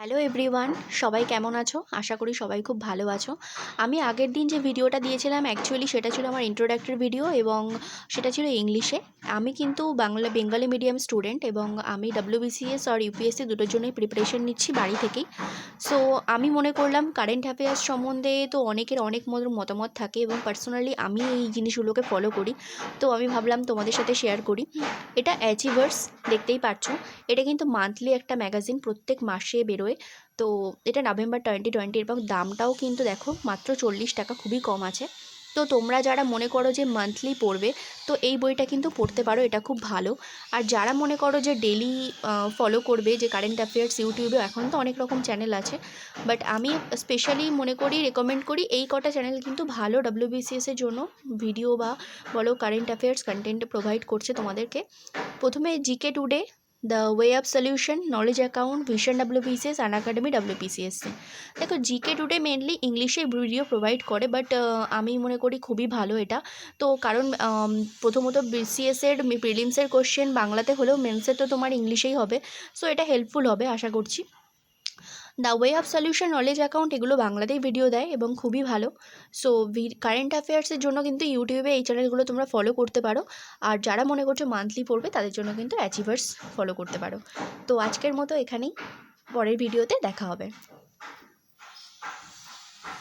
Hello everyone, সবাই কেমন আছো? আশা করি সবাই খুব ভালো আছো। আমি আগের দিন যে ভিডিওটা দিয়েছিলাম অ্যাকচুয়ালি সেটা ছিল আমার ইন্ট্রোডাক্টরি ভিডিও এবং সেটা ছিল ইংলিশে। আমি কিন্তু বেঙ্গলি মিডিয়াম স্টুডেন্ট এবং আমি ডব্লিউবিসিএস আর ইউপিএসসি দুটোর জন্যই প্রিপারেশন নিচ্ছি বাড়ি থেকেই। সো আমি মনে করলাম কারেন্ট অ্যাফেয়ার্স সম্বন্ধে তো অনেকের অনেক মতামত থাকে এবং পার্সোনালি আমি এই জিনিসগুলোকে ফলো করি। তো আমি ভাবলাম তোমাদের সাথে শেয়ার করি। এটা অ্যাচিভার্স, দেখতেই পাচ্ছ। এটা কিন্তু মান্থলি একটা ম্যাগাজিন, প্রত্যেক মাসে বেরোয়। তো এটা নভেম্বর 2020 এবং দামটাও কিন্তু দেখো মাত্র 40 টাকা, খুবই কম আছে। তো তোমরা যারা মনে করো যে মান্থলি পড়বে, তো এই বইটা কিন্তু পড়তে পারো, এটা খুব ভালো। আর যারা মনে করো যে ডেলি ফলো করবে, যে কারেন্ট অ্যাফেয়ার্স ইউটিউবে এখন তো অনেক রকম চ্যানেল আছে, বাট আমি স্পেশালি মনে করি, রেকমেন্ড করি এই কটা চ্যানেল কিন্তু ভালো ডব্লিউবিসিএসের জন্য ভিডিও বা বলো কারেন্ট অ্যাফেয়ার্স কন্টেন্ট প্রোভাইড করছে তোমাদেরকে। প্রথমে GK today, the way of solution, knowledge account, vision WBCS, Unacademy WBCSC. দেখো জিকে টুডে মেনলি ইংলিশে ভিডিও প্রোভাইড করে, বাট আমি মনে করি খুবই ভালো এটা। তো কারণ প্রথমত বিসিএসের প্রিলিমসের কোশ্চেন বাংলাতে হলেও মেন্সে তো তোমার ইংলিশেই হবে। সো এটা হেল্পফুল হবে আশা করছি। The way of solution, knowledge account, এগুলো বাংলাতেই ভিডিও দেয় এবং খুবই ভালো। সো কারেন্ট অ্যাফেয়ার্সের জন্য কিন্তু ইউটিউবে এই চ্যানেলগুলো তোমরা ফলো করতে পারো। আর যারা মনে করছো মান্থলি পড়বে তাদের জন্য কিন্তু অ্যাচিভার্স ফলো করতে পারো। তো আজকের মতো এখানেই, পরের ভিডিওতে দেখা হবে।